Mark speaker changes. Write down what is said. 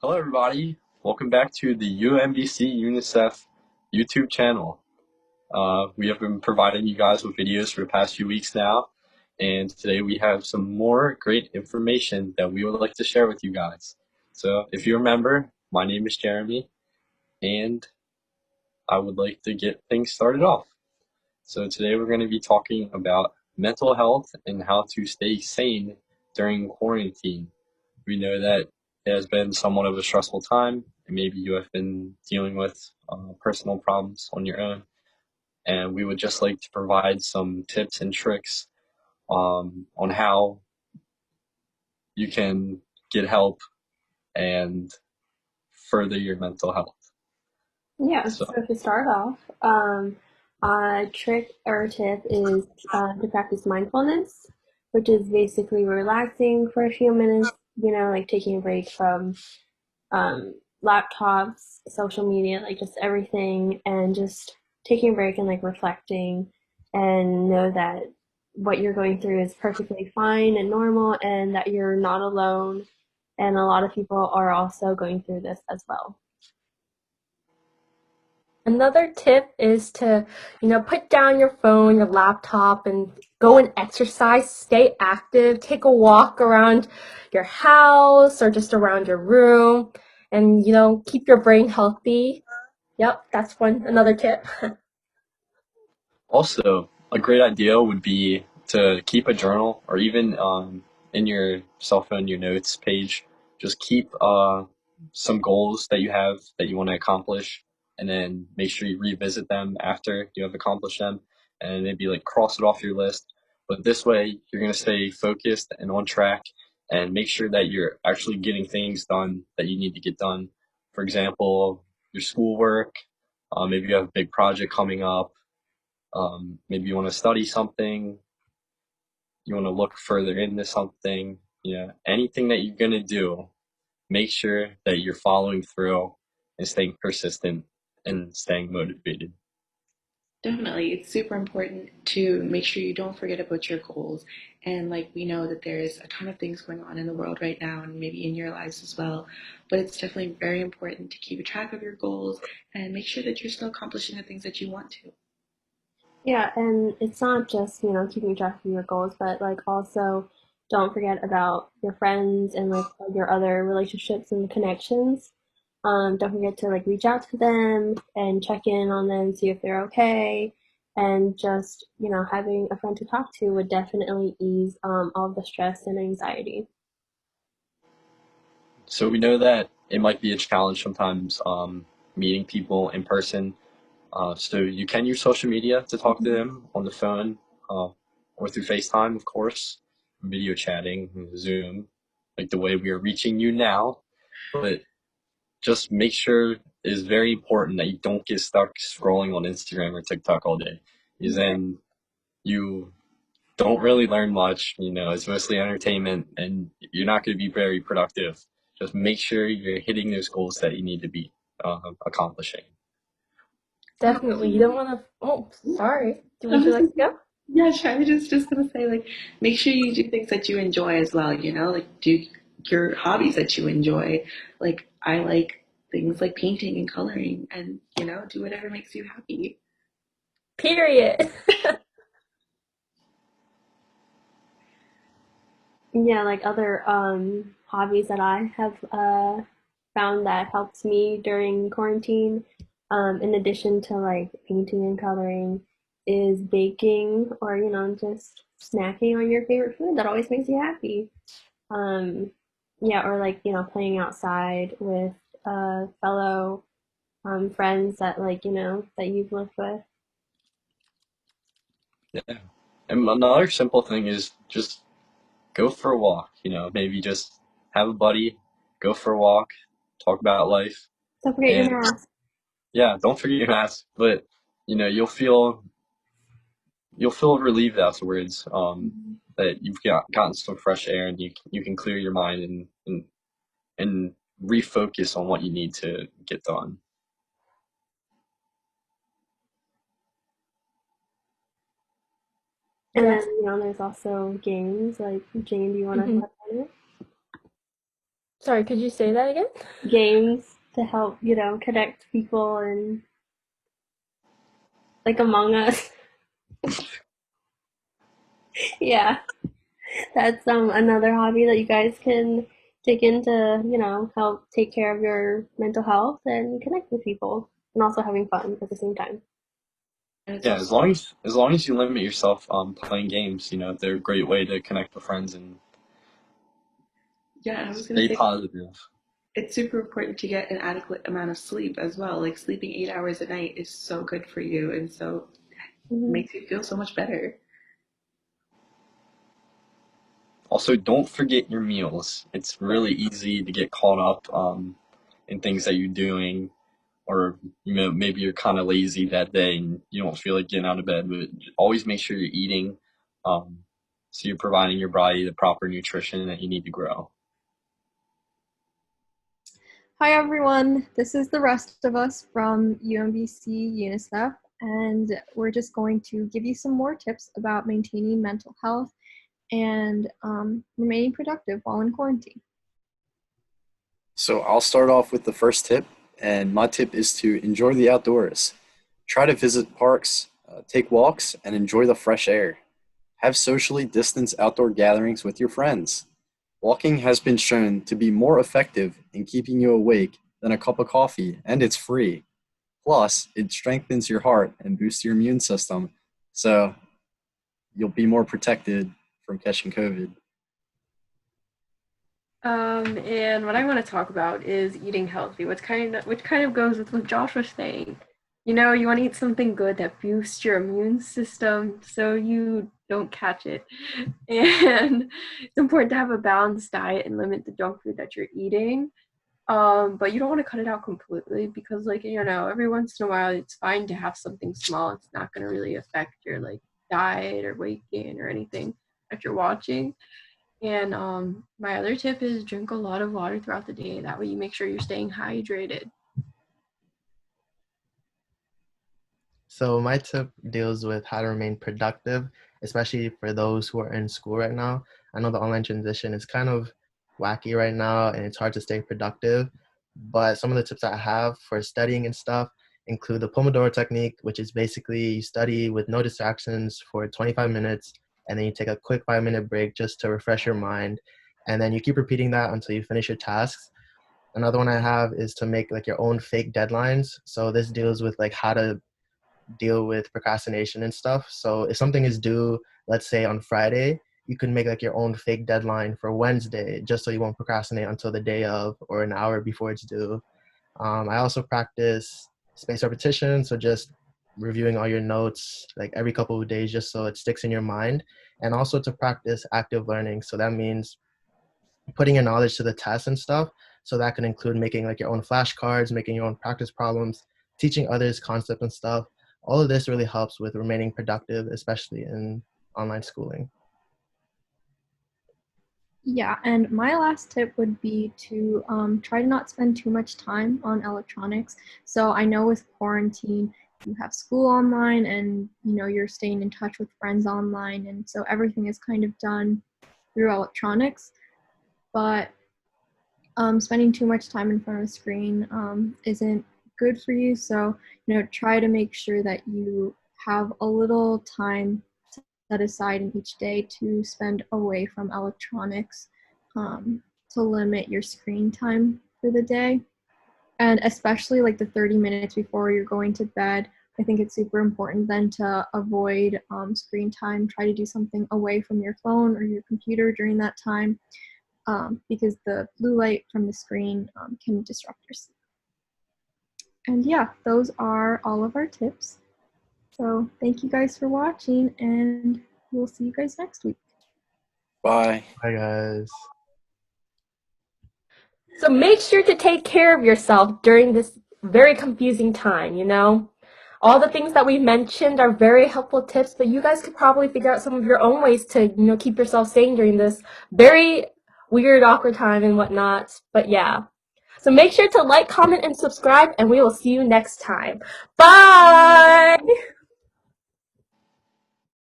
Speaker 1: Hello, everybody. Welcome back to the UMBC UNICEF YouTube channel. We have been providing you guys with videos for the past few weeks now, and today we have some more great information that we would like to share with you guys. So, if you remember, my name is Jeremy, and I would like to get things started off. So, today we're going to be talking about mental health and how to stay sane during quarantine. We know that it has been somewhat of a stressful time, and maybe you have been dealing with personal problems on your own. And we would just like to provide some tips and tricks on how you can get help and further your mental health.
Speaker 2: Yeah,
Speaker 1: So,
Speaker 2: so to start off, a trick or tip is to practice mindfulness, which is basically relaxing for a few minutes, like taking a break from um, laptops, social media, like just everything, and just taking a break and like reflecting and know that what you're going through is perfectly fine and normal and that you're not alone. And a lot of people are also going through this as well.
Speaker 3: Another tip is to, put down your phone, your laptop, and go and exercise, stay active, take a walk around your house or just around your room, and, keep your brain healthy. Yep, that's another tip.
Speaker 1: also, a great idea would be to keep a journal or even in your cell phone, your notes page, just keep some goals that you have that you want to accomplish, and then make sure you revisit them after you have accomplished them, and maybe like cross it off your list. But this way, you're going to stay focused and on track and make sure that you're actually getting things done that you need to get done. For example, your schoolwork, maybe you have a big project coming up, maybe you want to study something, you want to look further into something, anything that you're going to do, make sure that you're following through and staying persistent and staying motivated.
Speaker 4: Definitely. It's super important to make sure you don't forget about your goals. And like we know that there's a ton of things going on in the world right now and maybe in your lives as well. But it's definitely very important to keep a track of your goals and make sure that you're still accomplishing the things that you want to.
Speaker 2: Yeah, and it's not just, keeping track of your goals, but like also don't forget about your friends and like your other relationships and connections. Don't forget to like reach out to them and check in on them, see if they're okay. And just, having a friend to talk to would definitely ease all the stress and anxiety.
Speaker 1: So we know that it might be a challenge sometimes meeting people in person. So you can use social media to talk to them on the phone or through FaceTime, of course, video chatting, Zoom, like the way we are reaching you now. But just make sure it is very important that you don't get stuck scrolling on Instagram or TikTok all day. Because then you don't really learn much. It's mostly entertainment and you're not going to be very productive. Just make sure you're hitting those goals that you need to be accomplishing.
Speaker 3: Definitely. You don't want to. Oh, sorry.
Speaker 4: I'm
Speaker 3: Would you
Speaker 4: just
Speaker 3: like to go?
Speaker 4: Yeah, sure. I was just gonna say like make sure you do things that you enjoy as well, like do your hobbies that you enjoy. Like I like things like painting and coloring and do whatever makes you happy.
Speaker 3: Period.
Speaker 2: Yeah, like other hobbies that I have found that helps me during quarantine, in addition to like painting and coloring, is baking or just snacking on your favorite food that always makes you happy. Um, yeah, or like playing outside with fellow friends that like that you've lived with.
Speaker 1: Yeah. And another simple thing is just go for a walk, maybe just have a buddy, go for a walk, talk about life.
Speaker 2: Don't forget your
Speaker 1: And
Speaker 2: mask.
Speaker 1: yeah, don't forget your mask, but you'll feel relieved afterwards, that you've gotten some fresh air and you can clear your mind and refocus on what you need to get done.
Speaker 2: And then
Speaker 3: Yes.
Speaker 2: there's also games. Like Jane, do you want to
Speaker 3: hmm
Speaker 2: touch on it?
Speaker 3: Sorry, could you say that again?
Speaker 2: Games to help, connect people and like Among Us. Yeah, that's another hobby that you guys can dig into, help take care of your mental health and connect with people and also having fun at the same time.
Speaker 4: And it's
Speaker 1: Yeah,
Speaker 4: also,
Speaker 1: as long as you limit yourself playing games, they're a great way to connect with friends and
Speaker 4: yeah, I was gonna
Speaker 1: stay
Speaker 4: say
Speaker 1: positive.
Speaker 4: it's super important to get an adequate amount of sleep as well. Like sleeping 8 hours a night is so good for you, and so it
Speaker 2: Hmm.
Speaker 4: makes you feel so much better.
Speaker 1: Also, don't forget your meals. It's really easy to get caught up in things that you're doing, or maybe you're kind of lazy that day and you don't feel like getting out of bed. But always make sure you're eating, um, so you're providing your body the proper nutrition that you need to grow.
Speaker 5: Hi everyone, this is the rest of us from UMBC UNICEF, and we're just going to give you some more tips about maintaining mental health and remaining productive while in quarantine.
Speaker 6: So I'll start off with the first tip, and my tip is to enjoy the outdoors. Try to visit parks, take walks, and enjoy the fresh air. Have socially distanced outdoor gatherings with your friends. Walking has been shown to be more effective in keeping you awake than a cup of coffee, and it's free. Plus, it strengthens your heart and boosts your immune system, so you'll be more protected from catching COVID.
Speaker 7: And what I want to talk about is eating healthy, which kind of goes with what Josh was saying. You know, you want to eat something good that boosts your immune system so you don't catch it. And it's important to have a balanced diet and limit the junk food that you're eating. But you don't want to cut it out completely because, like, every once in a while it's fine to have something small. It's not going to really affect your like diet or weight gain or anything that you're watching. And my other tip is drink a lot of water throughout the day. That way you make sure you're staying hydrated.
Speaker 8: So my tip deals with how to remain productive, especially for those who are in school right now. I know the online transition is kind of wacky right now and it's hard to stay productive, but some of the tips I have for studying and stuff include the Pomodoro technique, which is basically you study with no distractions for 25 minutes and then you take a quick 5-minute break just to refresh your mind. And then you keep repeating that until you finish your tasks. Another one I have is to make like your own fake deadlines. So this deals with like how to deal with procrastination and stuff. So if something is due, let's say on Friday, you can make like your own fake deadline for Wednesday, just so you won't procrastinate until the day of or an hour before it's due. I also practice spaced repetition, so just reviewing all your notes like every couple of days, just so it sticks in your mind, and also to practice active learning. So that means putting your knowledge to the test and stuff. So that can include making like your own flashcards, making your own practice problems, teaching others concepts and stuff. All of this really helps with remaining productive, especially in online schooling.
Speaker 5: Yeah, and my last tip would be to try to not spend too much time on electronics. So I know with quarantine, you have school online and you're staying in touch with friends online, and so everything is kind of done through electronics. But spending too much time in front of a screen isn't good for you. So, try to make sure that you have a little time set aside in each day to spend away from electronics to limit your screen time for the day. And especially like the 30 minutes before you're going to bed, I think it's super important then to avoid screen time. Try to do something away from your phone or your computer during that time because the blue light from the screen can disrupt your sleep. And yeah, those are all of our tips. So thank you guys for watching, and we'll see you guys next week.
Speaker 6: Bye.
Speaker 8: Bye, guys.
Speaker 3: So make sure to take care of yourself during this very confusing time, you know? All the things that we mentioned are very helpful tips, but you guys could probably figure out some of your own ways to, keep yourself sane during this very weird, awkward time and whatnot. But yeah. So make sure to like, comment, and subscribe, and we will see you next time. Bye!